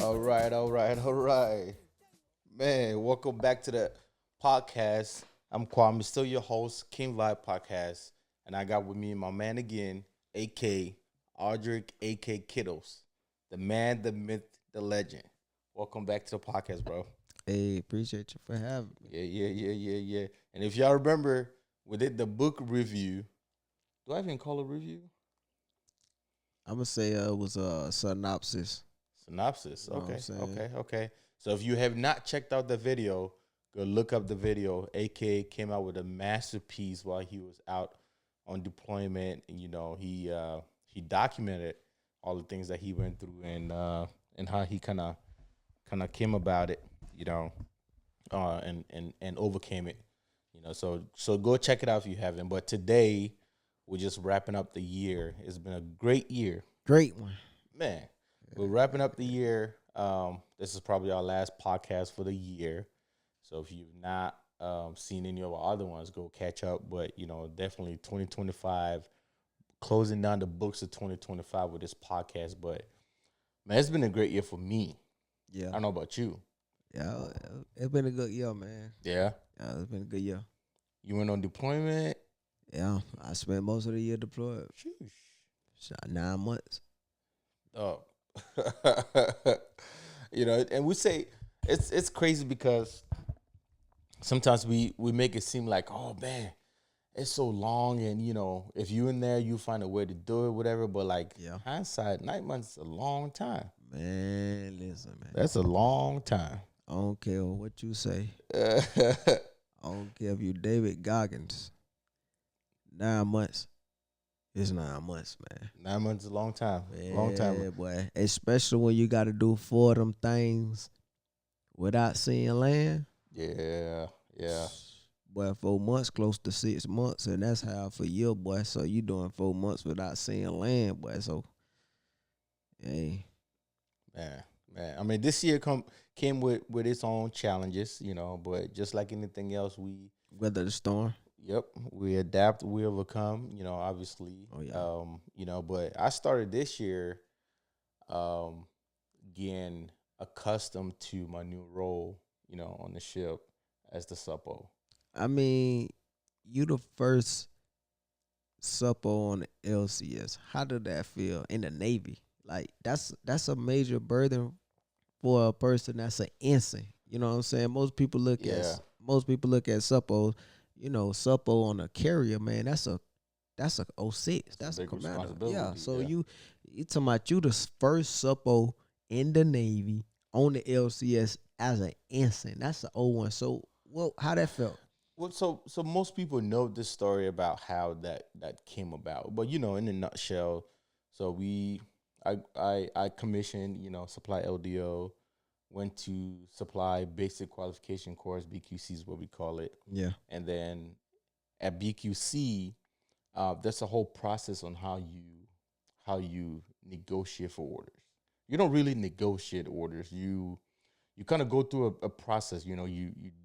All right. Man, welcome back to the podcast. I'm Kwame, still your host, King Vibe Podcast. And I got with me my man again, AK Audric, AK Kiddles. The man, the myth, the legend. Welcome back to the podcast, bro. Hey, appreciate you for having me. Yeah. And if y'all remember, we did the book review. Do I even call it review? I'm gonna say it was a synopsis. Synopsis. You know what Okay, I'm saying? okay. So if you have not checked out the video, go look up the video. AK came out with a masterpiece while he was out on deployment. And, he documented all the things that he went through and how he kind of came about it. You know, and overcame it. So go check it out if you haven't. But today we're just wrapping up the year. It's been a great year, Great one. man. We're wrapping up the year. This is probably our last podcast for the year. So if you've not seen any of our other ones, go catch up. But definitely 2025, closing down the books of 2025 with this podcast. But man, it's been a great year for me. Yeah. I don't know about you. Yeah, it's been a good year, man. Yeah, Yeah, it's been a good year. you went on deployment. Yeah, I spent most of the year deployed. Sheesh. 9 months. Oh, and we say it's crazy because sometimes we make it seem like, oh man, it's so long, and if you in there, you find a way to do it, whatever. But like Yeah. hindsight, 9 months is a long time. Man, listen, man. That's a long time. I don't care what you say. Yeah, I don't care if you David Goggins. 9 months. It's 9 months, man. 9 months is a long time. Yeah, Long time. boy. Especially when you got to do 4 of them things without seeing land. Yeah. Boy, 4 months, close to 6 months, and that's half a year, boy. So you doing 4 months without seeing land, boy. So, hey, Man. I mean, this year came with its own challenges, but just like anything else, weather the storm. Yep, we adapt, we overcome. Obviously. Oh, yeah. But I started this year, getting accustomed to my new role. On the ship as the suppo. I mean, you the first suppo on the LCS. How did that feel in the Navy? Like that's a major burden for a person that's an ensign. You know what I'm saying? Yeah. Most people look at suppos. Suppo on a carrier, man. That's a '06. That's a Big commander. responsibility. Yeah. So yeah. you talking about you the first suppo in the Navy on the LCS as an ensign. That's the old one. So how that felt? Well, so most people know this story about how that came about, but in a nutshell, so I commissioned, supply LDO, went to supply basic qualification course, BQC is what we call it, Yeah. and then at BQC, there's a whole process on how you negotiate for orders. You don't really negotiate orders. You kind of go through a process. You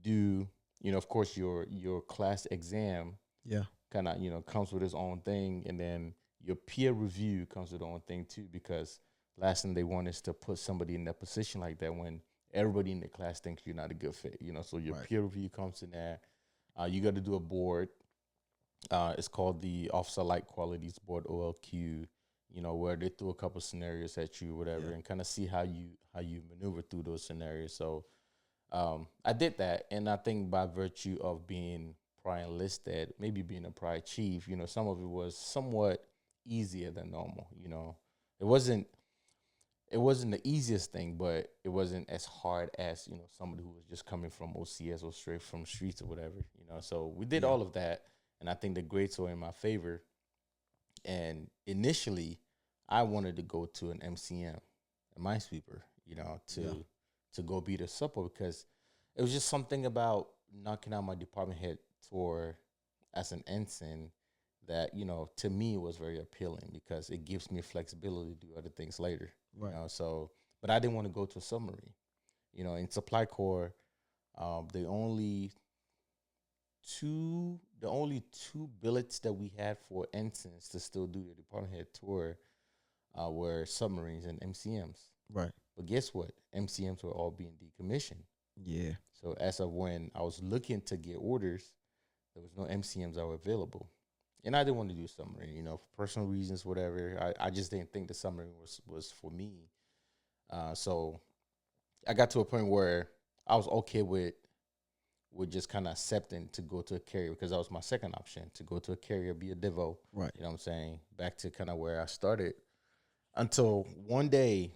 do. Of course, your class exam Yeah. kind of, comes with its own thing. And then your peer review comes with its own thing too, because last thing they want is to put somebody in that position like that when everybody in the class thinks you're not a good fit, so your Right. peer review comes in there. You got to do a board. It's called the Officer Light Qualities Board, OLQ, where they throw a couple scenarios at you, whatever, Yeah. and kind of see how you maneuver through those scenarios. So I did that, and I think by virtue of being prior enlisted, maybe being a prior chief, some of it was somewhat easier than normal. It wasn't the easiest thing, but it wasn't as hard as somebody who was just coming from OCS or straight from streets or whatever. So we did Yeah. all of that, and I think the grades were in my favor. And initially, I wanted to go to an MCM, a minesweeper, to Yeah. to go be the supper, because it was just something about knocking out my department head tour as an ensign that to me was very appealing, because it gives me flexibility to do other things later. Right. So, but I didn't want to go to a submarine. In supply corps, the only two billets that we had for ensigns to still do the department head tour were submarines and MCMs. Right. But guess what? MCMs were all being decommissioned. Yeah. So as of when I was looking to get orders, there was no MCMs that were available. And I didn't want to do submarine, for personal reasons, whatever. I just didn't think the submarine was for me. So I got to a point where I was okay with just kind of accepting to go to a carrier, because that was my second option, to go to a carrier, be a Devo. Right. You know what I'm saying? Back to kind of where I started. Until one day,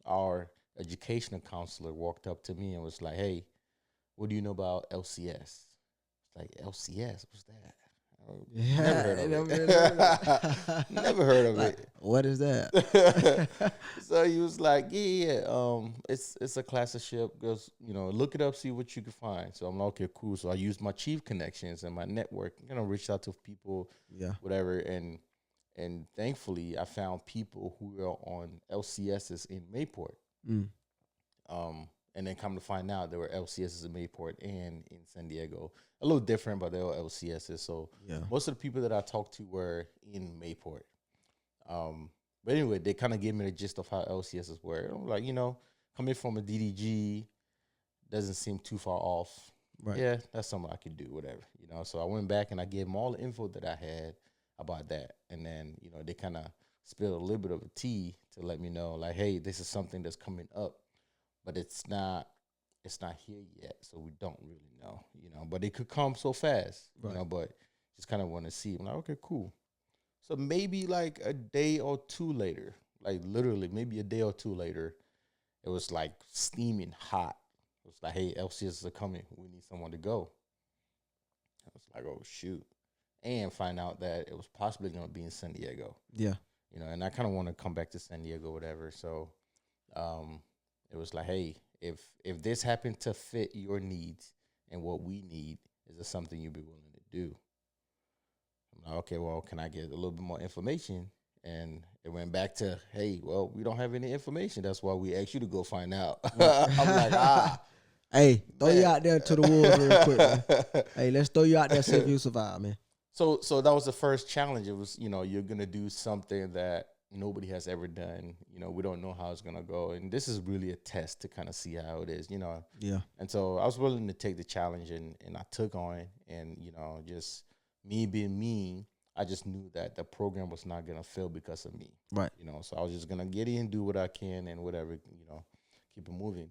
our educational counselor walked up to me and was like, "Hey, what do you know about LCS?" It's like, LCS, what's that? Yeah, Never heard of it. What is that? So he was like, yeah. It's a class of ship. Goes, look it up, see what you can find. So I'm like, okay, cool. So I used my chief connections and my network, reached out to people, Yeah. whatever, and thankfully I found people who were on LCSs in Mayport. Mm. And then come to find out there were LCSs in Mayport and in San Diego. A little different, but they were LCSs. So Yeah. most of the people that I talked to were in Mayport. But anyway, they kind of gave me the gist of how LCSs were. I'm like, coming from a DDG doesn't seem too far off. Right. Yeah, that's something I could do, whatever. So I went back and I gave them all the info that I had about that. And then, they kind of spilled a little bit of a tea to let me know, like, hey, this is something that's coming up, but it's not here yet, so we don't really know, but it could come so fast, Right. but just kind of want to see. I'm like, okay, cool. So maybe like a day or two later, like literally maybe a day or two later, it was like steaming hot. It was like, hey, LCS are coming. We need someone to go. I was like, oh, shoot. And find out that it was possibly going to be in San Diego. Yeah. And I kind of want to come back to San Diego, whatever. So it was like, hey, if this happened to fit your needs and what we need, is this something you'd be willing to do? I'm like, okay, well, can I get a little bit more information? And it went back to, hey, well, we don't have any information. That's why we asked you to go find out. I'm like, Hey, throw man. you out there to the wolves real quick, man. Hey, let's throw you out there, see if you survive, man. So that was the first challenge. It was, you're going to do something that nobody has ever done. We don't know how it's going to go. And this is really a test to kind of see how it is, Yeah. And so I was willing to take the challenge, and I took on it. And, just me being me, I just knew that the program was not going to fail because of me. Right. So I was just going to get in, do what I can, and whatever, keep it moving.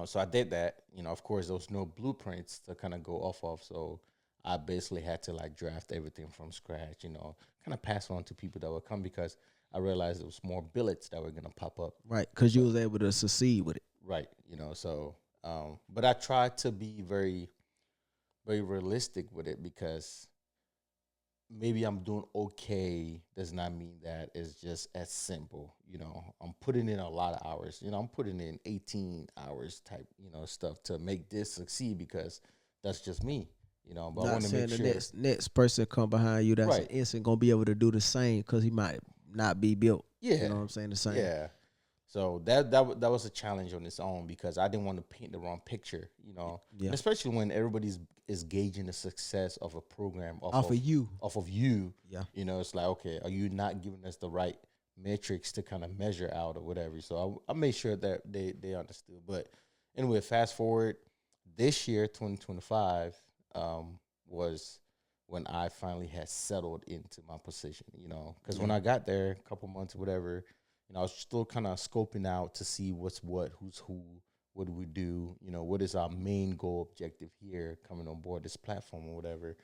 So I did that. Of course, there was no blueprints to kind of go off of. So I basically had to like draft everything from scratch, kind of pass on to people that would come, because I realized there was more billets that were going to pop up. Right. Because you was able to succeed with it. Right. So, but I tried to be very, very realistic with it, because maybe I'm doing okay does not mean that it's just as simple. I'm putting in a lot of hours. I'm putting in 18 hours type, stuff to make this succeed, because that's just me. But Not I want to saying make the sure next person come behind you that's Right. an instant gonna be able to do the same, because he might not be built. Yeah. You know what I'm saying? The same. Yeah. So that was a challenge on its own, because I didn't want to paint the wrong picture, Yeah. And especially when everybody's is gauging the success of a program Off of you. Off of you. Yeah. It's like, okay, are you not giving us the right metrics to kind of measure out or whatever? So I made sure that they understood. But anyway, fast forward, this year, 2025, was when I finally had settled into my position, because when I got there a couple months, whatever, I was still kind of scoping out to see what's what, who's who, what do we do, what is our main goal objective here coming on board this platform or whatever.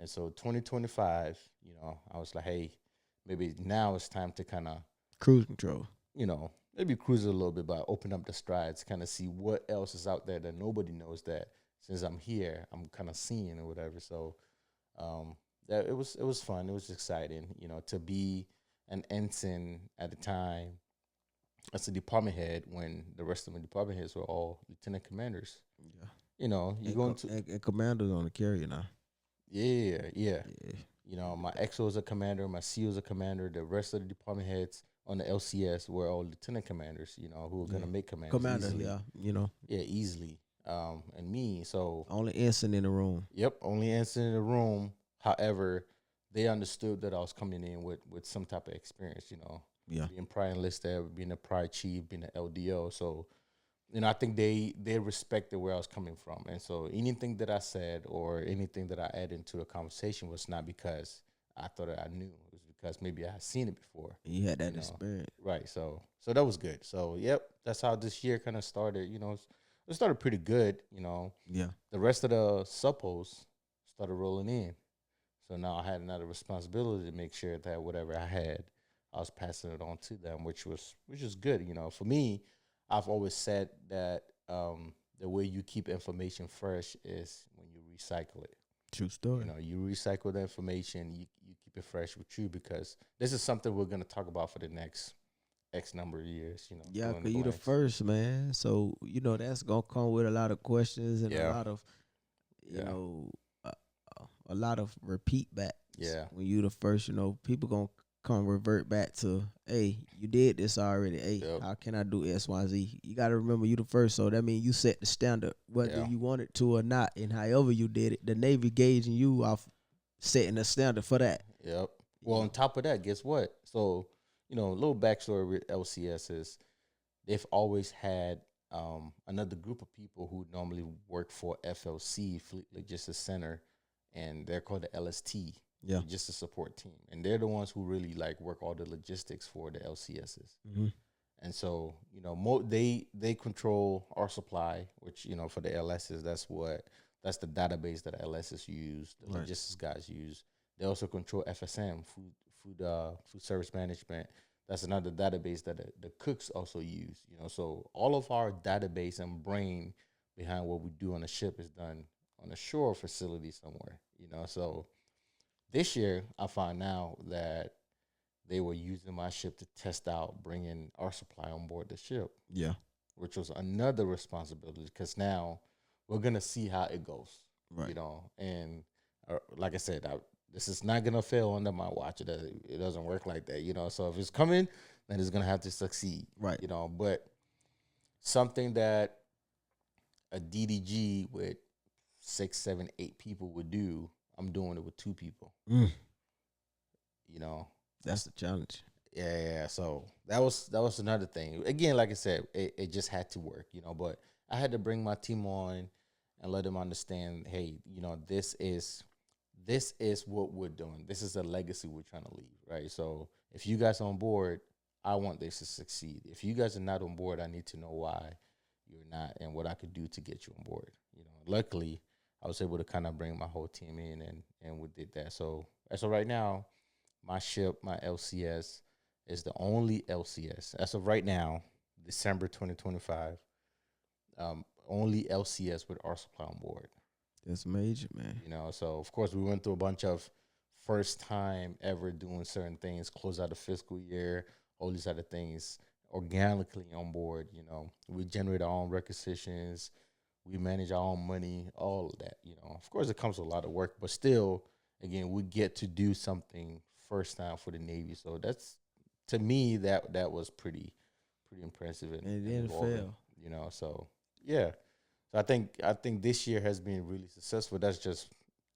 And so 2025, I was like, hey, maybe now it's time to kind of Cruise control. Maybe cruise a little bit, but open up the strides, kind of see what else is out there that nobody knows, that since I'm here, I'm kind of seeing or whatever. So that it was fun. It was exciting, to be an ensign at the time as a department head, when the rest of my department heads were all lieutenant commanders. Yeah. You're going to and commanders on the carrier now. yeah. Yeah. My XO is a commander, my CO is a commander. The rest of the department heads on the LCS were all lieutenant commanders, who are gonna make commanders. Commander, easily. yeah. Yeah, easily. And me, so Only ensign in the room. Yep, only ensign in the room. However, they understood that I was coming in with some type of experience, Yeah. being prior enlisted, being a prior chief, being an LDO. So, I think they respected where I was coming from. And so anything that I said or anything that I added into the conversation was not because I thought that I knew. It was because maybe I had seen it before. You had that You know, experience. right. So that was good. So yep, that's how this year kind of started. It started pretty good. Yeah. The rest of the suppos started rolling in. So now I had another responsibility to make sure that whatever I had, I was passing it on to them, which is good. For me, I've always said that the way you keep information fresh is when you recycle it. True story. You recycle the information, you keep it fresh with you, because this is something we're gonna talk about for the next X number of years. Yeah, fill in cause you the blanks. first, man. So that's gonna come with a lot of questions and a Yeah, lot of, you yeah, know, uh, a lot of repeat backs. yeah, When you the first, people gonna come revert back to, hey, you did this already. Hey, yep, how can I do X, Y, Z? You gotta remember you the first, so that means you set the standard, whether yeah, you wanted to or not, and however you did it, the Navy gauging you off setting a standard for that. yep. Well, on top of that, guess what? So, a little backstory with LCS is they've always had another group of people who normally work for FLC, Fleet Logistics Center, and they're called the LST, Yeah. Logistics Support Team, and they're the ones who really like work all the logistics for the LCSs. Mm-hmm. And so, they control our supply, which for the LSs, that's the database that LSs use, the Right. logistics guys use. They also control FSM, food service management. That's another database that the cooks also use. So all of our database and brain behind what we do on the ship is done on a shore facility somewhere. So this year I find out that they were using my ship to test out bringing our supply on board the ship, Yeah. which was another responsibility, because now we're gonna see how it goes. Right. And like I said, this is not gonna fail under my watch. It doesn't work like that. So if it's coming, then it's gonna have to succeed. Right. But something that a DDG with 6, 7, 8 people would do, I'm doing it with 2 people. Mm. You know, That's the challenge. Yeah. So that was another thing. Again, like I said, it just had to work, But I had to bring my team on and let them understand, hey, this is what we're doing. This is a legacy we're trying to leave, right? So if you guys are on board, I want this to succeed. If you guys are not on board, I need to know why you're not and what I could do to get you on board. Luckily, I was able to kind of bring my whole team in, and we did that. So as of right now, my ship, my LCS, is the only LCS as of right now, December 2025. Only LCS with our supply on board. That's major, man. So of course we went through a bunch of first time ever doing certain things, close out the fiscal year, all these other things organically on board. We generate our own requisitions, we manage our own money, all of that. Of course it comes with a lot of work, but still, again, we get to do something first time for the Navy. So that's, to me, that was pretty impressive and it didn't rewarding, fail. So yeah. So I think this year has been really successful. That's just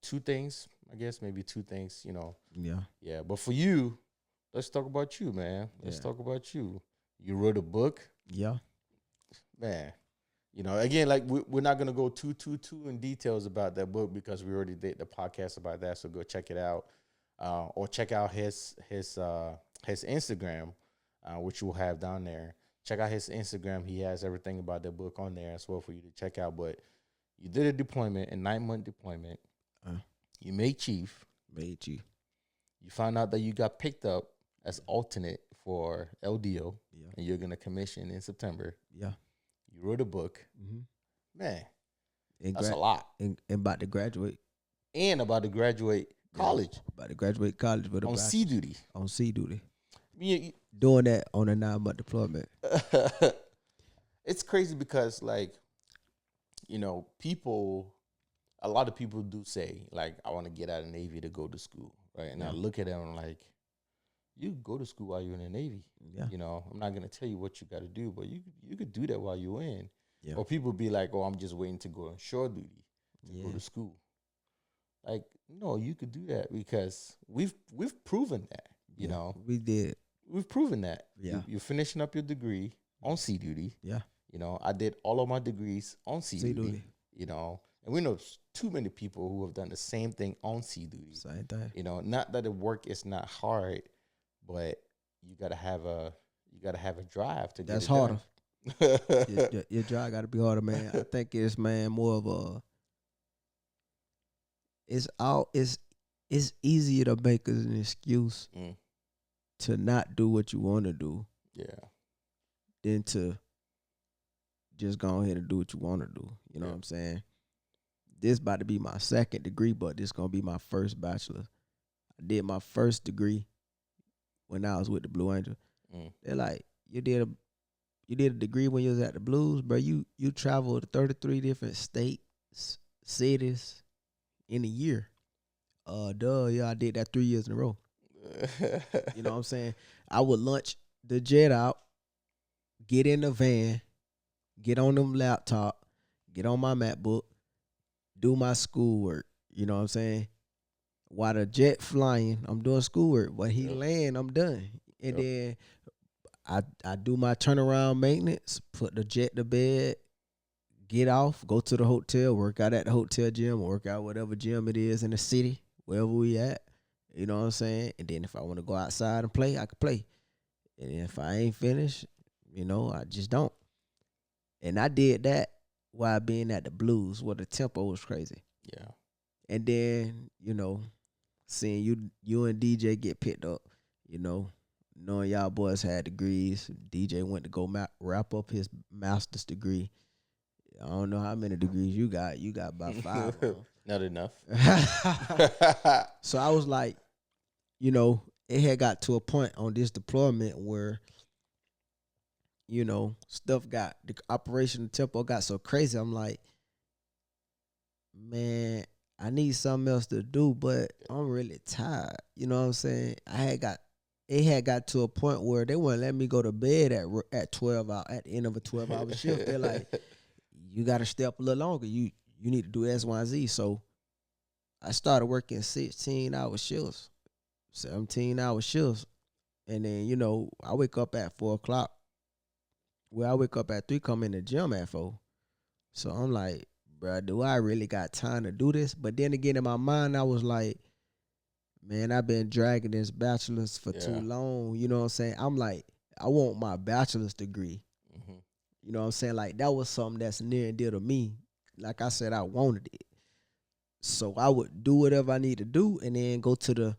2 things, I guess, maybe 2 things, Yeah. Yeah. But for you, let's talk about you, man. Let's talk about you. You wrote a book. Yeah. Man. Again, like we're not gonna go too in details about that book because we already did the podcast about that. So go check it out, or check out his Instagram, which we'll have down there. Check out his Instagram. He has everything about the book on there as well for you to check out. But you did a deployment, a 9-month deployment. You made chief. You found out that you got picked up as alternate for LDO, Yeah. and you're gonna commission in September. Yeah. You wrote a book, man. That's a lot. And about to graduate. And about to graduate college. About to graduate college with a On sea duty. On sea duty. You- Doing that on a 9-month deployment. It's crazy because, like, a lot of people do say, like, I want to get out of the Navy to go to school, right? And I look at them and I'm like, you go to school while you're in the Navy. Yeah. I'm not going to tell you what you got to do, but you could do that while you're in. Yeah. Or people be like, oh, I'm just waiting to go on shore duty to go to school. Like, no, you could do that because we've proven that, We did. we've proven that. Yeah. You're finishing up your degree on sea duty. Yeah. You know, I did all of my degrees on sea Sea duty. duty. You know, and we know too many people who have done the same thing on sea duty. Same thing. You know, not that the work is not hard, but you gotta have a drive to get That's it harder. done. Your drive got to be harder, man. I think it's, man, more of it's easier to make an excuse to not do what you want to do Yeah. than to just go ahead and do what you want to do. You know what I'm saying? This about to be my second degree, but this gonna be my first bachelor. I did my first degree when I was with the Blue Angel. They're like, you did a degree when you was at the Blues, bro. You traveled to 33 different states, cities in a year. Yeah, I did that 3 years in a row. You know what I'm saying? I would lunch the jet out, get in the van, get on them laptop, get on my MacBook, do my schoolwork. You know what I'm saying? While the jet flying, I'm doing schoolwork. When he land, I'm done. And then I do my turnaround maintenance, put the jet to bed, get off, go to the hotel, work out at the hotel gym, work out whatever gym it is in the city, wherever we at. You know what I'm saying? And then if I want to go outside and play, I can play. And if I ain't finished, you know, I just don't. And I did that while being at the Blues, where the tempo was crazy. Yeah. And then, you know, seeing you and DJ get picked up, you know, knowing y'all boys had degrees. DJ went to go wrap up his master's degree. I don't know how many degrees you got. You got about 5 of them. Not enough. So I was like, you know, it had got to a point on this deployment where, you know, the operational tempo got so crazy. I'm like, man, I need something else to do, but I'm really tired. You know what I'm saying? It had got to a point where they wouldn't let me go to bed at 12 hour at the end of a 12-hour shift. They're like, you got to stay up a little longer. You need to do X, Y, Z. So I started working 16-hour shifts, 17-hour shifts, and then, you know, I wake up at 4 o'clock. Well, I wake up at 3, come in the gym at 4. So I'm like, bro, do I really got time to do this? But then again, in my mind, I was like, man, I've been dragging this bachelor's for too long. You know what I'm saying? I'm like, I want my bachelor's degree. Mm-hmm. You know what I'm saying? Like, that was something that's near and dear to me. Like I said, I wanted it. So I would do whatever I need to do and then go to the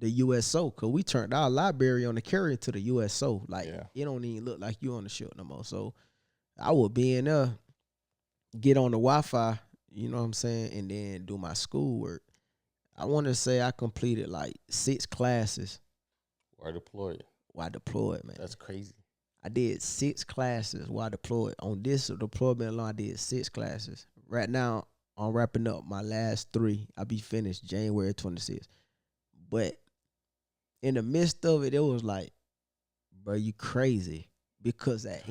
USO, because we turned our library on the carrier to the USO. Like, it don't even look like you on the ship no more. So I would be in there, get on the Wi-Fi, you know what I'm saying, and then do my schoolwork. I want to say I completed like 6 classes. While deployed, man. That's crazy. I did 6 classes while deployed. On this deployment alone, I did 6 classes. Right now, I'm wrapping up my last 3. I'll be finished January 26th. But in the midst of it, it was like, bro, you crazy. Because at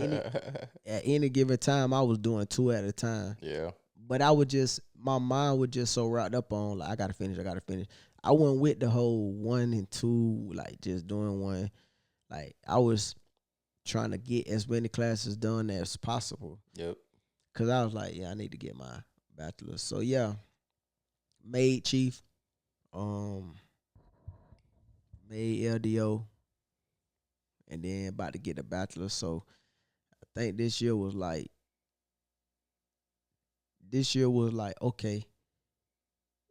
any given time, I was doing 2 at a time. Yeah. But my mind was just so wrapped up on, like, I gotta finish. I went with the whole 1 and 2, like, just doing 1. Like, I was trying to get as many classes done as possible. Yep. Because I was like, I need to get my bachelor's. So, yeah, made chief, made LDO, and then about to get a bachelor's. So, I think this year was like, okay,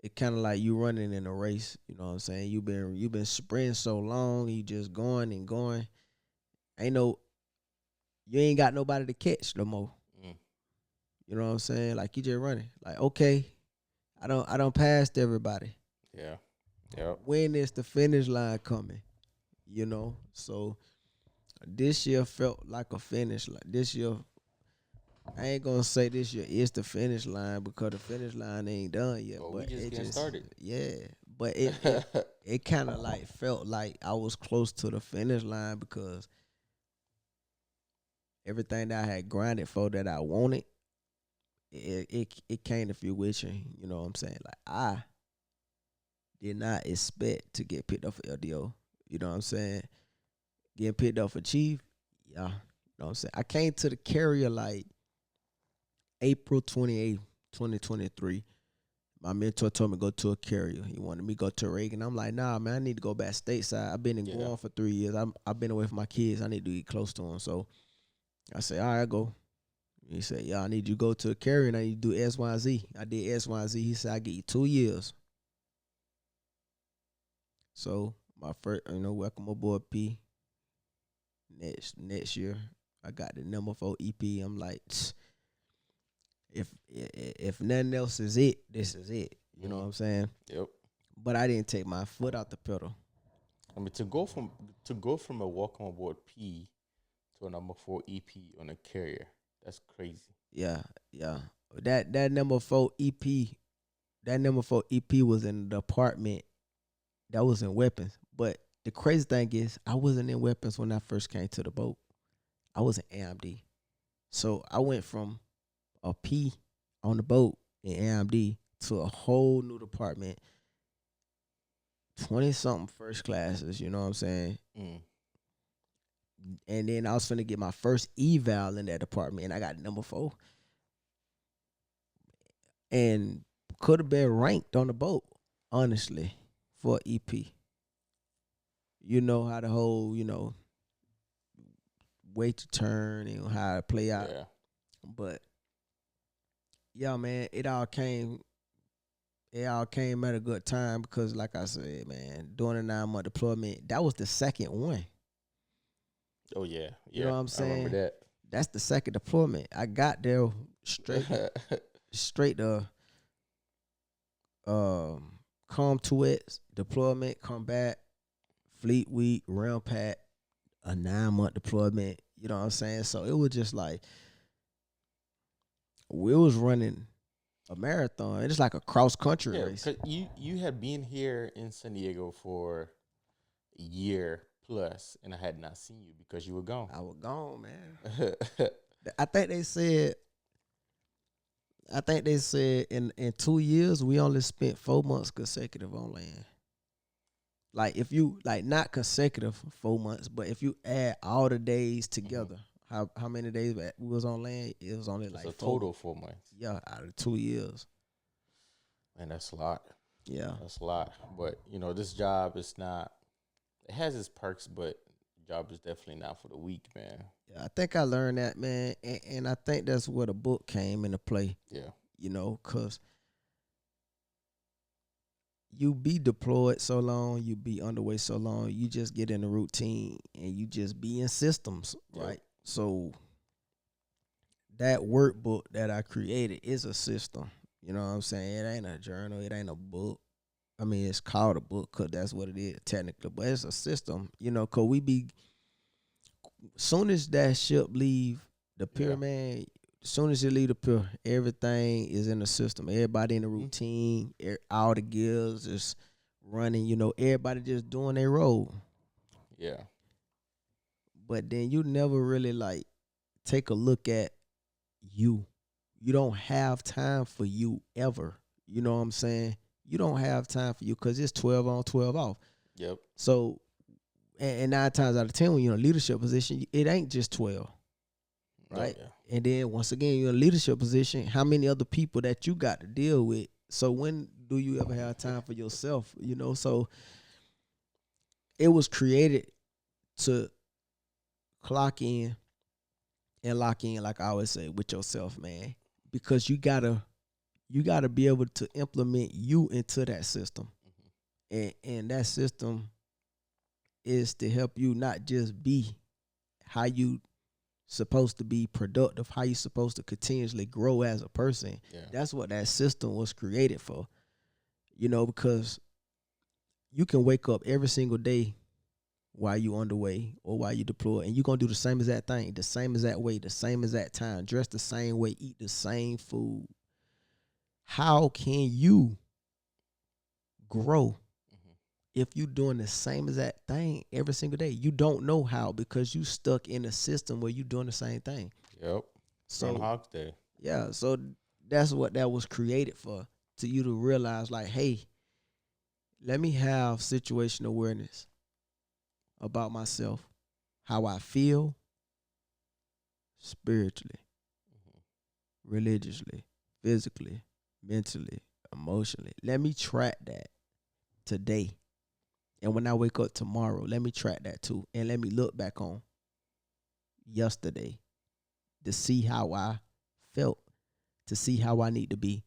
it kind of like you running in a race. You know what I'm saying? You've been sprinting so long, you just going and going. You ain't got nobody to catch no more. You know what I'm saying? Like, you just running. Like, okay, I don't passed everybody. Yeah. Yep. When is the finish line coming? You know? So this year felt like a finish line. This year, I ain't gonna say this year is the finish line, because the finish line ain't done yet. Well, but we just getting started. Yeah, but it kind of like felt like I was close to the finish line, because everything that I had grinded for that I wanted, it came to fruition. You know what I'm saying? Like, I did not expect to get picked up for LDO. You know what I'm saying? getting picked up for chief. Yeah, you know what I'm saying. I came to the carrier like April 28th, 2023. My mentor told me to go to a carrier. He wanted me to go to Reagan. I'm like, nah, man, I need to go back stateside. I've been in Guam for 3 years. I've been away from my kids. I need to get close to them. So I said, all right, I go. He said, yeah, I need you to go to a carrier and I need to do X, Y, and Z. I did X, Y, and Z. He said, I get you 2 years. So my first, welcome aboard P. Next year, I got the number 4 EP. I'm like, if nothing else is it, this is it. You know what I'm saying? Yep. But I didn't take my foot out the pedal. I mean, to go from a welcome aboard P to a number 4 EP on a carrier, that's crazy. Yeah. That number 4 EP, was in the department that was in weapons. But the crazy thing is, I wasn't in weapons when I first came to the boat. I was in AMD. So I went from a P on the boat in AMD to a whole new department. 20-something first classes, you know what I'm saying? And then I was finna get my first eval in that department, and I got number 4. And could have been ranked on the boat, honestly, for EP. You know how the whole, way to turn and how to play out. Yeah. But yeah, man, it all came at a good time because, like I said, man, during the 9-month deployment, that was the second one. Oh yeah. You know what I'm saying? I remember that. That's the second deployment. I got there straight to COM 2X deployment, come back, Fleet Week, Realm Pack, a 9-month deployment. You know what I'm saying? So it was just like we was running a marathon. It's like a cross country race. Cause you had been here in San Diego for a year plus, and I had not seen you because you were gone. I was gone, man. I think they said in 2 years we only spent 4 months consecutive on land. Like if you not consecutive 4 months, but if you add all the days together, how many days we was on land? It was only like a total 4 months. Yeah, out of 2 years. Man, that's a lot. Yeah, that's a lot. But this job is not. It has its perks, but the job is definitely not for the weak, man. Yeah, I think I learned that, man, and I think that's where the book came into play. Yeah, because you be deployed so long, you be underway so long, you just get in a routine and you just be in systems, right? So that workbook that I created is a system. You know what I'm saying? It ain't a journal. It ain't a book. I mean, it's called a book because that's what it is technically, but it's a system, because we be, soon as that ship leave the pier, man, as soon as you leave the pier, everything is in the system. Everybody in the routine, all the gears is running, everybody just doing their role. Yeah. But then you never really take a look at you. You don't have time for you ever. You know what I'm saying? You don't have time for you because it's 12 on, 12 off. Yep. So, and 9 times out of 10, when you're in a leadership position, it ain't just 12. Right? Oh, yeah. And then once again, you're in a leadership position, how many other people that you got to deal with? So when do you ever have time for yourself? So it was created to clock in and lock in, like I always say, with yourself, man. Because you gotta be able to implement you into that system. And that system is to help you not just be how you supposed to be productive, how you supposed to continuously grow as a person. Yeah. That's what that system was created for. Because you can wake up every single day while you underway or while you deploy, and you're going to do the same exact thing, the same exact way, the same exact time, dress the same way, eat the same food. How can you grow if you're doing the same exact thing every single day? You don't know how because you stuck in a system where you're doing the same thing. Yep. So Groundhog Day. Yeah, so that's what that was created for, to you to realize, hey, let me have situational awareness about myself. how I feel spiritually, religiously, physically, mentally, emotionally. Let me track that today. And when I wake up tomorrow, let me track that too. And let me look back on yesterday to see how I felt, to see how I need to be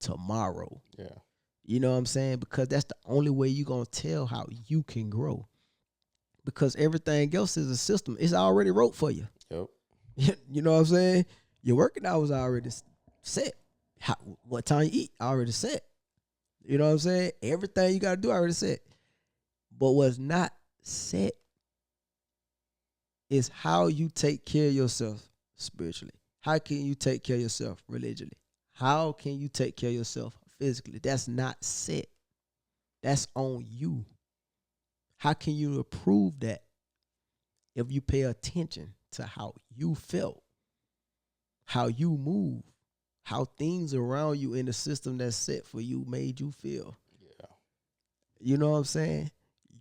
tomorrow. Yeah. You know what I'm saying? Because that's the only way you're going to tell how you can grow. Because everything else is a system. It's already wrote for you. Yep. You know what I'm saying? Your working hours are already set. What time you eat already set. You know what I'm saying? Everything you got to do already set. But what's not set is how you take care of yourself spiritually. How can you take care of yourself religiously? How can you take care of yourself physically? That's not set. That's on you. How can you improve that if you pay attention to how you felt, how you move, how things around you in the system that's set for you made you feel? Yeah. You know what I'm saying?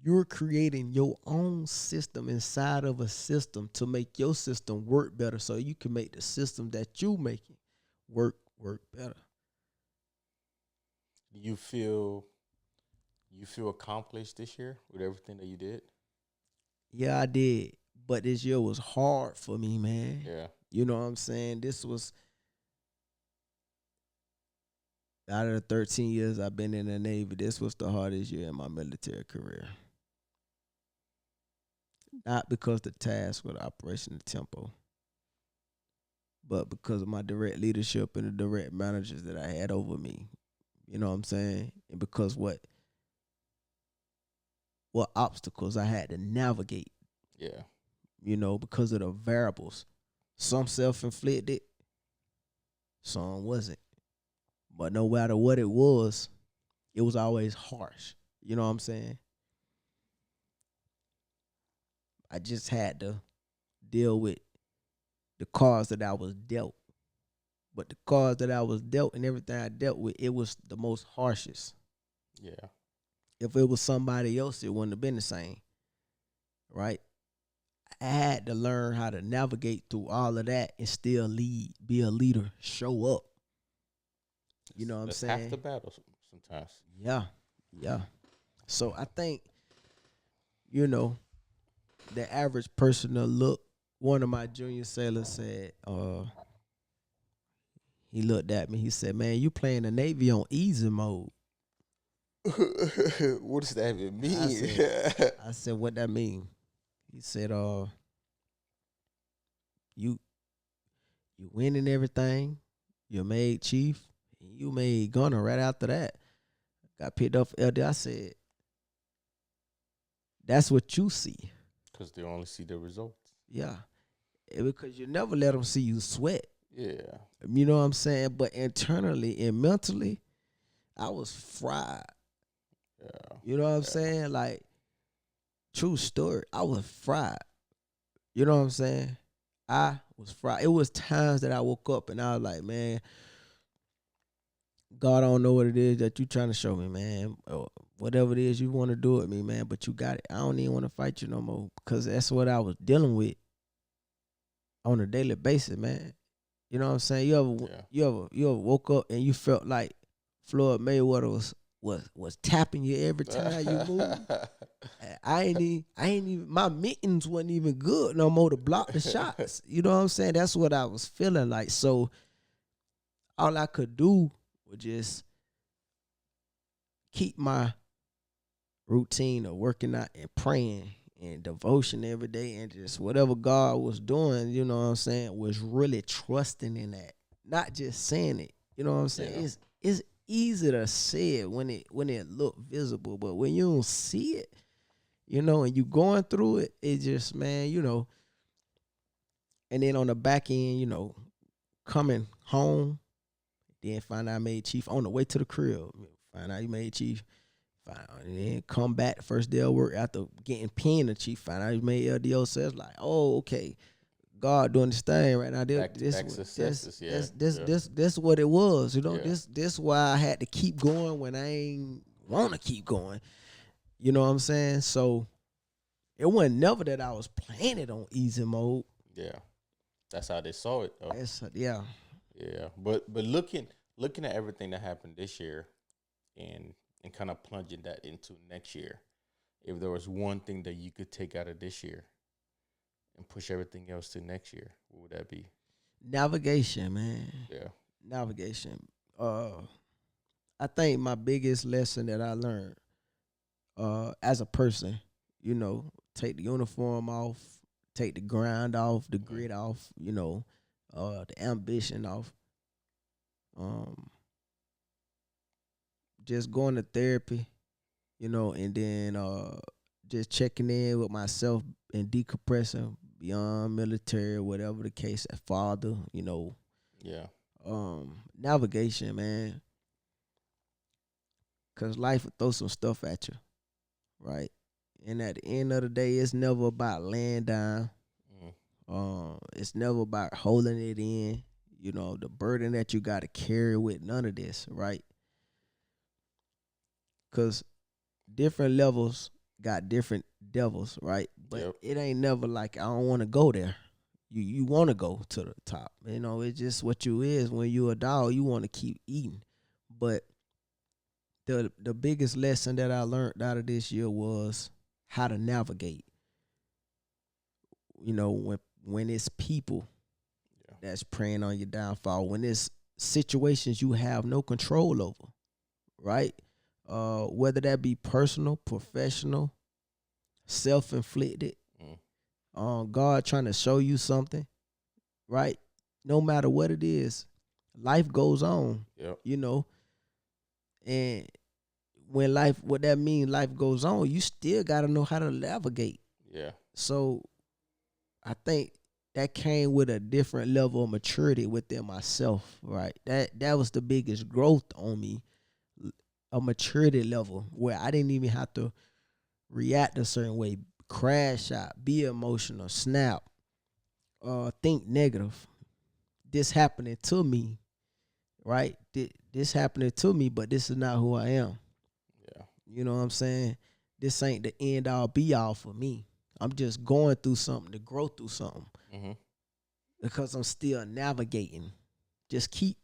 You're creating your own system inside of a system to make your system work better so you can make the system that you making work better. You feel accomplished this year with everything that you did? Yeah, I did. But this year was hard for me, man. Yeah. You know what I'm saying? This was, out of the 13 years I've been in the Navy, this was the hardest year in my military career. Not because the task or the operation of tempo, but because of my direct leadership and the direct managers that I had over me. You know what I'm saying? And because what obstacles I had to navigate. Yeah. You know, because of the variables. Some self-inflicted, some wasn't. But no matter what it was always harsh. You know what I'm saying? I just had to deal with the cards that I was dealt. But the cards that I was dealt and everything I dealt with, it was the most harshest. Yeah. If it was somebody else, it wouldn't have been the same. Right? I had to learn how to navigate through all of that and still lead, be a leader, show up. You know what I'm saying? Half the battle sometimes. Yeah. Yeah. So I think, you know, the average person to look, one of my junior sailors said, he looked at me, he said, man, you playing the Navy on easy mode. What does that even mean? I said, what that mean? He said, you winning everything, you made chief, and you made gunner right after that. Got picked up for LD. I said, that's what you see. Because they only see the results. Yeah. Because you never let them see you sweat. Yeah. You know what I'm saying? But internally and mentally, I was fried. Yeah. You know what I'm saying? Like, true story. I was fried. You know what I'm saying? I was fried. It was times that I woke up and I was like, man, God, I don't know what it is that you trying to show me, man. Whatever it is you want to do with me, man, but you got it. I don't even want to fight you no more because that's what I was dealing with on a daily basis, man. You know what I'm saying? You ever woke up and you felt like Floyd Mayweather was tapping you every time you moved? I ain't even my mittens wasn't even good no more to block the shots. You know what I'm saying? That's what I was feeling like. So all I could do was just keep my routine of working out and praying and devotion every day and just whatever God was doing, you know what I'm saying, was really trusting in that. Not just saying it. You know what I'm saying? Yeah. It's easy to say it when it look visible, but when you don't see it, you know, and you going through it, it just, man, you know. And then on the back end, you know, coming home, then find out I made chief on the way to the crib. Find out you made chief. And then come back the first day of work after getting pinned the chief. Find out you made LDO. So it's like, oh, okay, God doing this thing right now. This what it was. You know, this why I had to keep going when I ain't want to keep going. You know what I'm saying? So it wasn't never that I was playing it on easy mode. Yeah, that's how they saw it, though. Yeah. Yeah, but looking at everything that happened this year, and kind of plunging that into next year, if there was one thing that you could take out of this year and push everything else to next year, what would that be? Navigation, man. Yeah. Navigation. I think my biggest lesson that I learned as a person, take the uniform off, take the grind off, the grit off, the ambition off. Just going to therapy, and then just checking in with myself and decompressing beyond military, whatever the case, a father, Yeah. Navigation, man. Cause life will throw some stuff at you, right? And at the end of the day, it's never about laying down. It's never about holding it in. The burden that you got to carry with none of this, right? Cause different levels got different devils, right? But it ain't never like I don't want to go there. You want to go to the top. It's just what you is. When you a dog, you want to keep eating. But the biggest lesson that I learned out of this year was how to navigate. When it's people that's preying on your downfall, when it's situations you have no control over, right? Whether that be personal, professional, self-inflicted, God trying to show you something, right? No matter what it is, life goes on, and what that means, life goes on, you still got to know how to navigate. Yeah. So I think that came with a different level of maturity within myself, right? That was the biggest growth on me, a maturity level where I didn't even have to react a certain way, crash out, be emotional, snap, think negative. This happening to me, right? This happening to me, but this is not who I am. Yeah. You know what I'm saying? This ain't the end all be all for me. I'm just going through something to grow through something. Because I'm still navigating. Just keep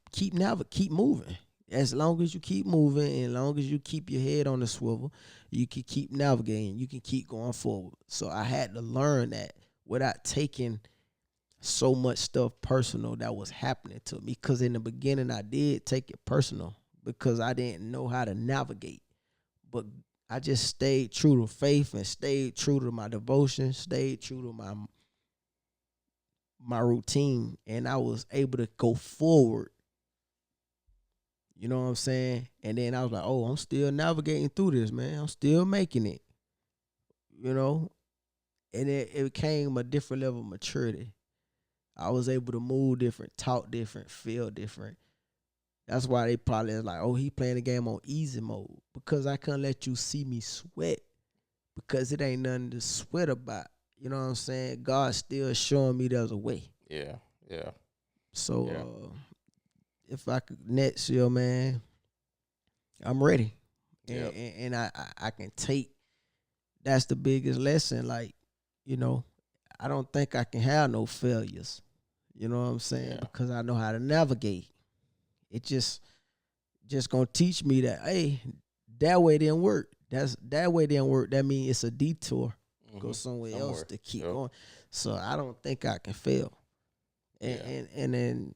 moving. As long as you keep moving and as long as you keep your head on the swivel, you can keep navigating. You can keep going forward. So I had to learn that without taking so much stuff personal that was happening to me. Because in the beginning, I did take it personal because I didn't know how to navigate. But I just stayed true to faith and stayed true to my devotion, stayed true to my routine, and I was able to go forward. You know what I'm saying? And then I was like, oh, I'm still navigating through this, man. I'm still making it. And it became a different level of maturity. I was able to move different, talk different, feel different. That's why they probably was like, oh, he playing the game on easy mode. Because I couldn't let you see me sweat. Because it ain't nothing to sweat about. You know what I'm saying? God's still showing me there's a way. Yeah. So if I could next year, man, I'm ready. And I can take, that's the biggest lesson. Like, I don't think I can have no failures. You know what I'm saying? Yeah. Because I know how to navigate. It just gonna teach me that, hey, that way didn't work. That way didn't work. That means it's a detour. Go somewhere else to keep going. So I don't think I can fail. And then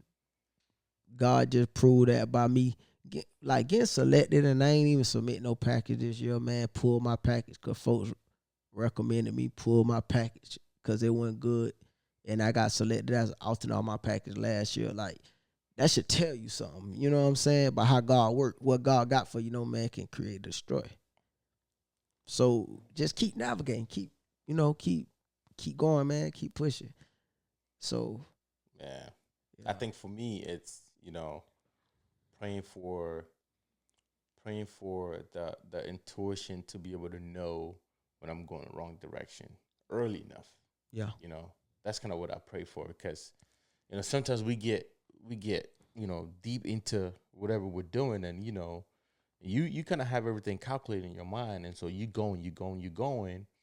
God just proved that by me getting selected, and I ain't even submit no package this year, man. Pull my package because folks recommended me pull my package because it wasn't good. And I got selected as an alternate on my package last year. Like, that should tell you something. You know what I'm saying? About how God worked. What God got for you, no man can create or destroy. So just keep navigating. Keep going, man. Keep pushing. So, yeah. I think for me, it's, praying for the intuition to be able to know when I'm going the wrong direction early enough. Yeah. That's kind of what I pray for, because, sometimes we get, deep into whatever we're doing, and, you kind of have everything calculated in your mind. And so you going,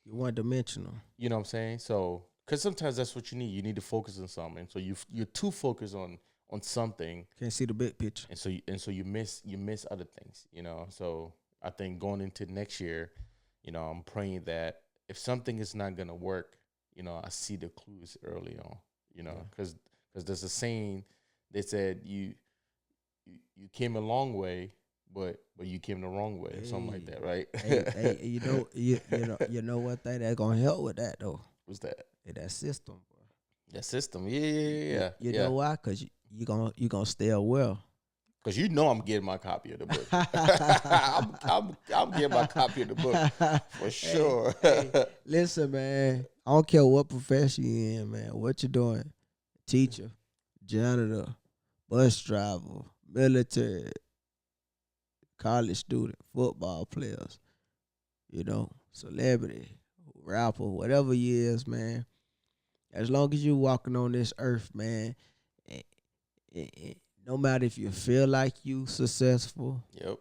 You one dimensional. You know what I'm saying? So, because sometimes that's what you need. You need to focus on something. So you're too focused on something, Can't see the big picture. and so you miss other things. You know. So I think going into next year, you know, I'm praying that if something is not gonna work, you know, I see the clues early on. You know, because there's a saying that said you came a long way, but you came the wrong way, or something like that, right? Hey, you know what thing that's gonna help with that though? What's that? Is that system, bro. That system, yeah. You know why? Cause you gonna stay aware. Cause you know I'm getting my copy of the book. I'm getting my copy of the book for sure. Listen, man. I don't care what profession you in, man. What you doing? Teacher, janitor, bus driver, military, college student, football players, you know, celebrity, rapper, whatever you is, man. As long as you walking on this earth, man, eh, no matter if you feel like you successful, Yep.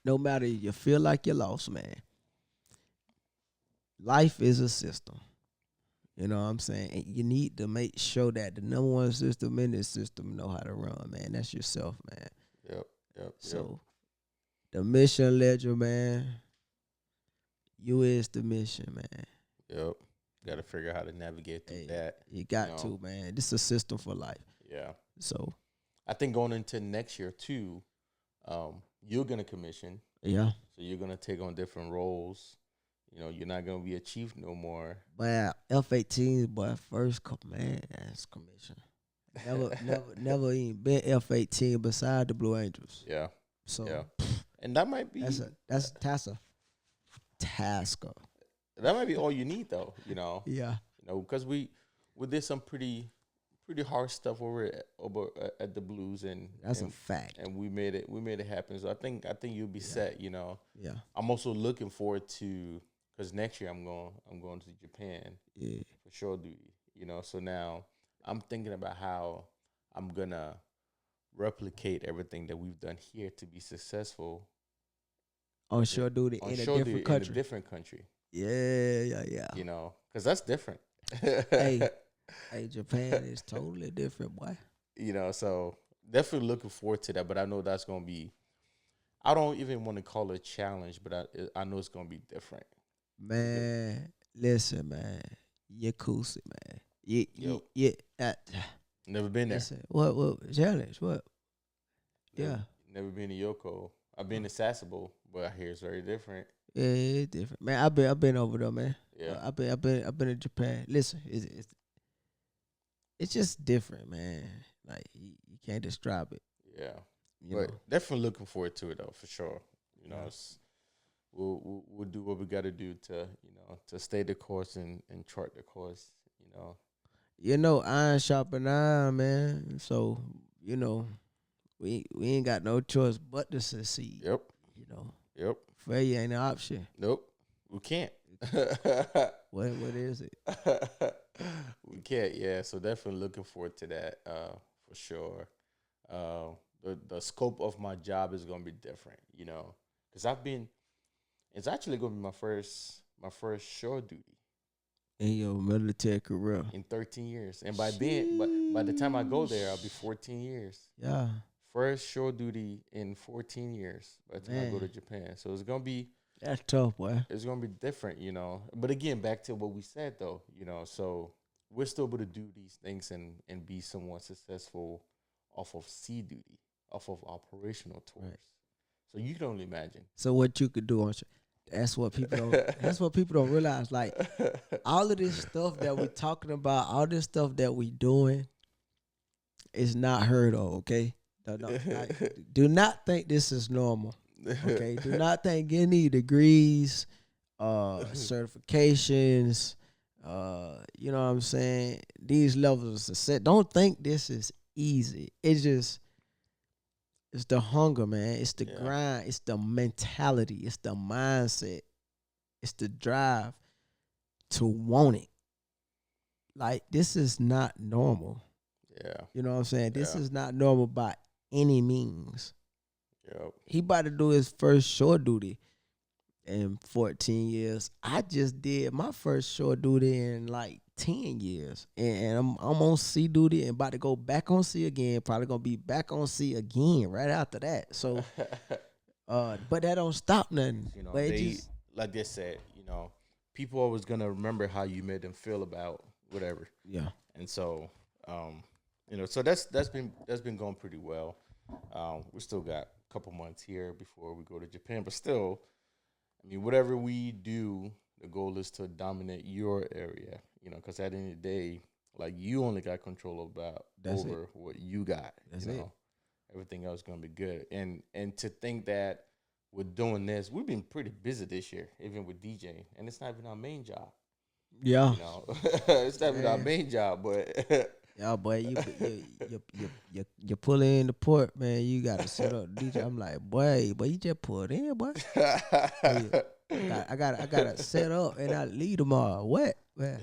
no matter if you feel like you lost, man, life is a system. You know what I'm saying? And you need to make sure that the number one system in this system know how to run, man. That's yourself, man. Yep. So the mission ledger, man, you is the mission, man. Yep. Got to figure out how to navigate through that. You got to, man. This is a system for life. Yeah. So I think going into next year too, you're gonna commission. yeah. So you're gonna take on different roles. You know, you're not gonna be a chief no more. But F-18, boy, first man, that's commission. Never even been F-18 beside the Blue Angels. Yeah. So yeah. And that might be that's a tasker. That might be all you need though, you know. Yeah. You know, because we did some pretty hard stuff over at the Blues, and that's a fact. And we made it happen. So I think you'll be set, you know. Yeah. I'm also looking forward to, because next year I'm going to Japan. Yeah. For shore duty, you know. So now I'm thinking about how I'm gonna replicate everything that we've done here to be successful on shore duty in a different country. In a different country. Yeah. You know, because that's different. hey, Japan is totally different, boy. You know, so definitely looking forward to that. But I know that's gonna be. I don't even want to call it a challenge, but I know it's gonna be different. Man, listen, man, Yakuza, man. Never been there. Listen, what challenge? What? Never been to Yoko. I've been to Sasebo, but I hear it's very different. Yeah, it's different, man. I've been over there, man. Yeah, I've been to Japan. Listen, it's just different, man. Like you can't describe it. Yeah, but definitely looking forward to it though, for sure. You know, we'll do what we got to do to stay the course and chart the course. You know, iron sharpen iron, man. So we ain't got no choice but to succeed. Yep. Yep. Failure ain't an option. Nope. We can't. What is it? We can't. Yeah. So definitely looking forward to that. For sure. The scope of my job is gonna be different. Because it's actually gonna be my first shore duty in your military career in 13 years, and by the time I go there, I'll be 14 years. Yeah. First shore duty in 14 years by the time I go to Japan. So it's gonna be. That's tough, boy. It's gonna be different, But again, back to what we said though, so we're still able to do these things and be somewhat successful off of sea duty, off of operational tours. Right. So you can only imagine. So what you could do on that's what people don't realize. Like all of this stuff that we're talking about, all this stuff that we doing is not heard of, okay? Do not think this is normal. Okay, do not think any degrees, certifications, you know what I'm saying? These levels of success. Don't think this is easy. It's the hunger, man. It's the grind. It's the mentality. It's the mindset. It's the drive to want it. Like, this is not normal. Yeah. You know what I'm saying? This is not normal by any means. Yep. He about to do his first shore duty in 14 years. I just did my first short duty in like 10 years. And I'm on C duty and about to go back on C again. Probably gonna be back on C again right after that. So but that don't stop nothing. You know, But it they just like they said, you know, people always gonna remember how you made them feel about whatever. yeah. And so, you know, so that's been going pretty well. We still got a couple months here before we go to Japan, but still, I mean, whatever we do, the goal is to dominate your area. You know, because at the end of the day, like you only got control about That's over it. what you got. That's you it. know, everything else gonna be good. And to think that we're doing this, we've been pretty busy this year, even with DJing, and it's not even our main job. Yeah. You know, it's not even our Man. main job, but Yeah, boy, you pull in the port, man. You gotta set up DJ. I'm like, boy, you just pulled in, boy. Boy, I gotta set up and I leave tomorrow. What? Man,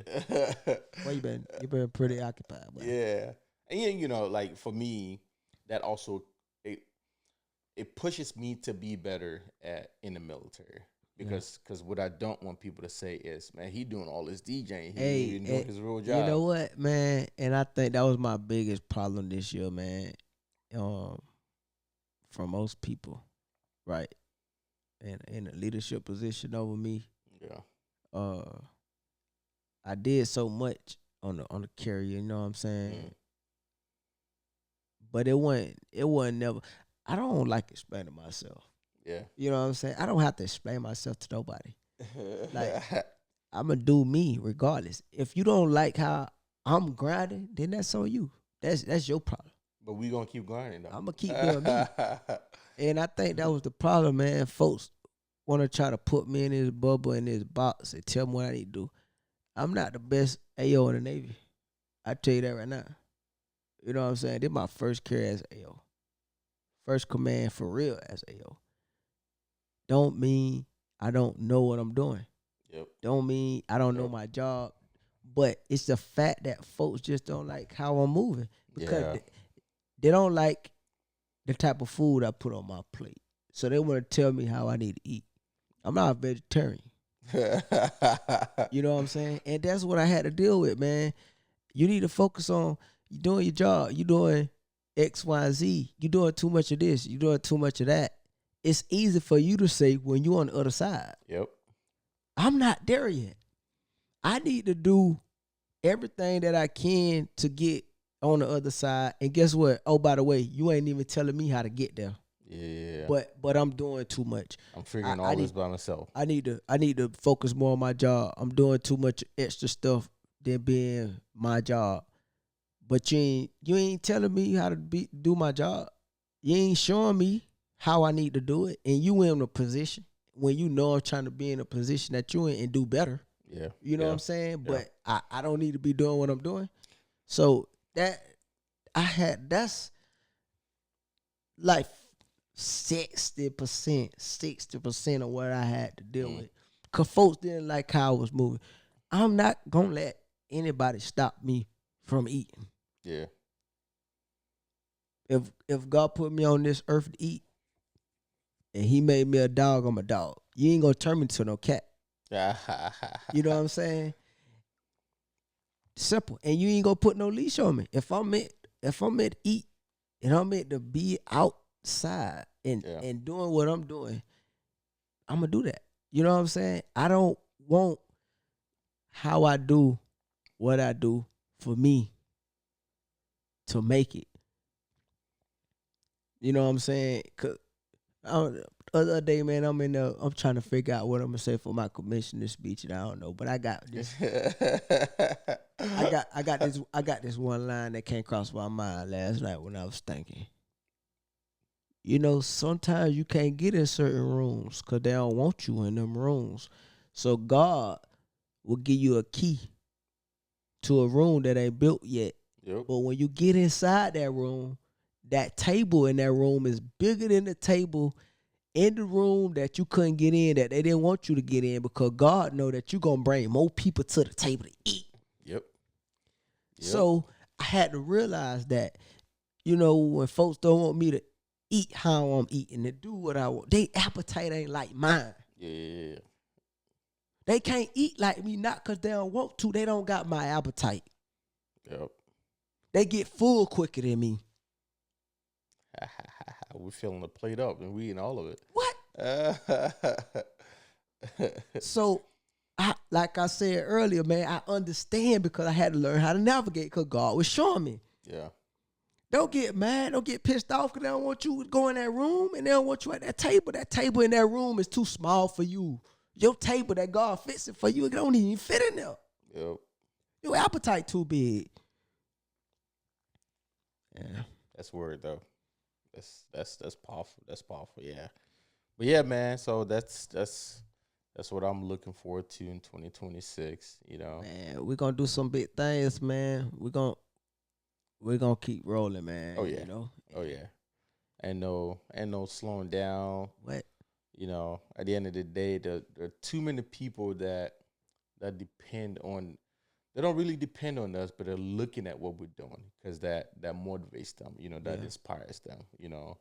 boy, you been pretty occupied, boy. yeah, and you know, like for me, that also it pushes me to be better at in the military. Because what I don't want people to say is, man, he doing all this DJing. He ain't even doing his real job. You know what, man? And I think that was my biggest problem this year, man. For most people, right? And in a leadership position over me, Yeah. I did so much on the carrier, you know what I'm saying? Mm. But it wasn't never. I don't like explaining myself. Yeah. You know what I'm saying? I don't have to explain myself to nobody. Like, I'm going to do me regardless. If you don't like how I'm grinding, then that's on you. That's your problem. But we going to keep grinding, though. I'm going to keep doing me. And I think that was the problem, man. Folks want to try to put me in this bubble, in this box, and tell me what I need to do. I'm not the best AO in the Navy. I tell you that right now. You know what I'm saying? This is my first career as AO. First command for real as AO. Don't mean I don't know what I'm doing. Yep. Don't mean I don't know my job. But it's the fact that folks just don't like how I'm moving. Because they don't like the type of food I put on my plate. So they want to tell me how I need to eat. I'm not a vegetarian. You know what I'm saying? And that's what I had to deal with, man. You need to focus on you doing your job. You doing X, Y, Z. You doing too much of this. You doing too much of that. It's easy for you to say when you're on the other side. Yep. I'm not there yet. I need to do everything that I can to get on the other side. And guess what? Oh, by the way, you ain't even telling me how to get there. Yeah. But I'm doing too much. I'm figuring all this by myself. I need to focus more on my job. I'm doing too much extra stuff than being my job. But you ain't telling me how to do my job. You ain't showing me how I need to do it. And you in a position when you know I'm trying to be in a position that you in and do better. Yeah. You know what I'm saying? But I don't need to be doing what I'm doing. So that's like 60% of what I had to deal with. Because folks didn't like how I was moving. I'm not going to let anybody stop me from eating. Yeah. If God put me on this earth to eat and he made me a dog, I'm a dog. You ain't going to turn me into no cat. You know what I'm saying? Simple. And you ain't going to put no leash on me. If I'm meant to eat and I'm meant to be outside and doing what I'm doing, I'm going to do that. You know what I'm saying? I don't want how I do what I do for me to make it. You know what I'm saying? 'Cause the other day, man, I'm trying to figure out what I'm gonna say for my commissioner speech, and I don't know, but I got this. I got this one line that came across my mind last night when I was thinking. You know, sometimes you can't get in certain rooms because they don't want you in them rooms. So God will give you a key to a room that ain't built yet. Yep. But when you get inside that room, that table in that room is bigger than the table in the room that you couldn't get in, that they didn't want you to get in, because God know that you're going to bring more people to the table to eat. Yep. So I had to realize that, you know, when folks don't want me to eat how I'm eating, to do what I want, their appetite ain't like mine. Yeah. They can't eat like me, not because they don't want to. They don't got my appetite. Yep. They get full quicker than me. We're filling the plate up and we eating all of it. What? So, like I said earlier, man, I understand because I had to learn how to navigate because God was showing me. Yeah. Don't get mad. Don't get pissed off because they don't want you to go in that room and they don't want you at that table. That table in that room is too small for you. Your table that God fits it for you, it don't even fit in there. Yep. Your appetite too big. Yeah. That's word though. That's powerful. That's powerful. Yeah. But yeah, man. So that's what I'm looking forward to in 2026. You know. Man, we're gonna do some big things, man. We're gonna keep rolling, man. Oh yeah. You know. Oh yeah. And no slowing down. What? You know, at the end of the day, there are too many people that depend on. They don't really depend on us, but they're looking at what we're doing because that motivates them. You know, that inspires them. You know,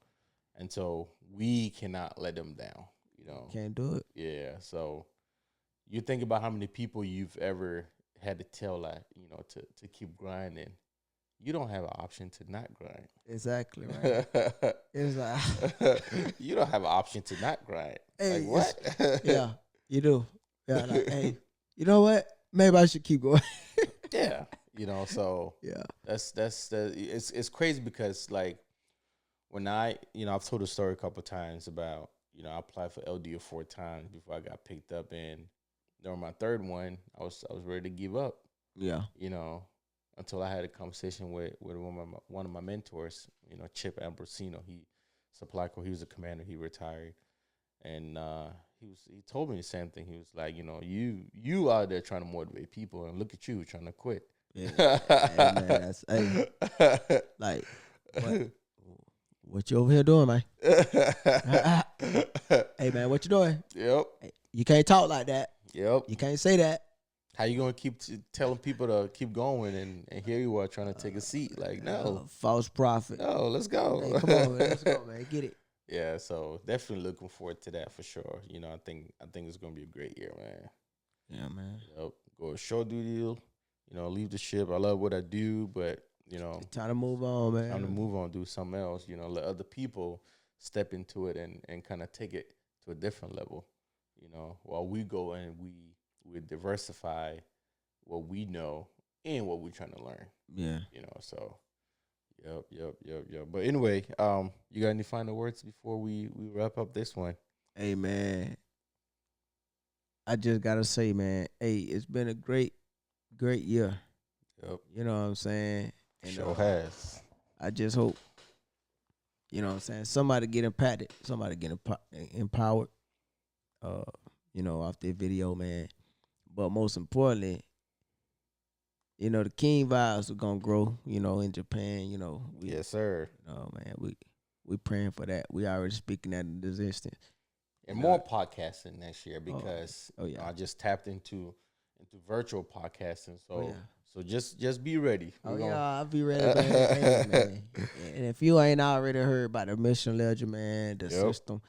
and so we cannot let them down. You know, Can't do it. Yeah. So you think about how many people you've ever had to tell, like, you know, to keep grinding. You don't have an option to not grind. Exactly right. It's like you don't have an option to not grind. Hey, like what? Yeah, you do. Yeah, like, hey, you know what? Maybe I should keep going. Yeah, you know. So yeah, it's crazy because like when I've told the story a couple of times about I applied for LDO 4 times before I got picked up, and during my third one, I was ready to give up. Yeah, you know. Until I had a conversation with one of my mentors, Chip Ambrosino. He was a commander. He retired, and he told me the same thing. He was like, you out there trying to motivate people, and look at you trying to quit. Yeah, hey, man, like what you over here doing, man? Hey, man, what you doing? Yep. Hey, you can't talk like that. Yep. You can't say that. How you gonna keep telling people to keep going and here you are trying to take a seat? Like, no, false prophet. No, let's go. Hey, come on, man. Let's go, man. Get it. Yeah, so definitely looking forward to that for sure. I think it's gonna be a great year, man. Yeah, man. Yep. Go show duty. Leave the ship. I love what I do, but it's time to move on, man. Time to move on, do something else. Let other people step into it and kind of take it to a different level. While we go and we diversify what we know and what we're trying to learn. Yeah. So yep. But anyway, you got any final words before we wrap up this one? Hey, man. I just gotta say, man, hey, it's been a great year. Yep. You know what I'm saying? And, sure has. I just hope, what I'm saying, somebody get impacted, somebody get empowered, off their video, man. But most importantly, the King vibes are gonna grow, in Japan, yes, sir. Man, we praying for that. We already speaking that in existence. And more podcasting next year because yeah. I just tapped into virtual podcasting. So so just be ready. I'll be ready, man. Hey, man. And if you ain't already heard about the Mission Ledger, man, the system,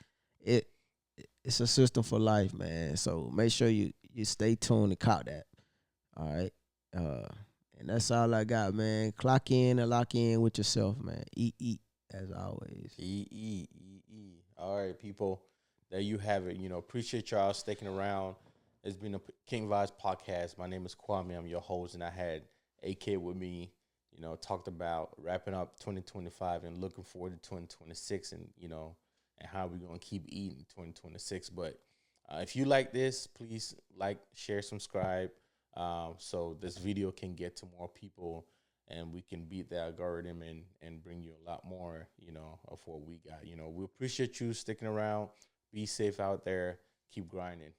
it's a system for life, man. So make sure you stay tuned and caught that. All right. And that's all I got, man. Clock in and lock in with yourself, man. Eat, as always. Eat. All right, people. There you have it. Appreciate y'all sticking around. It's been a King Vibes podcast. My name is Kwame. I'm your host, and I had AK with me. Talked about wrapping up 2025 and looking forward to 2026, and and how we're gonna keep eating 2026. But if you like this, please like, share, subscribe, so this video can get to more people, and we can beat the algorithm and bring you a lot more, of what we got. We appreciate you sticking around. Be safe out there. Keep grinding.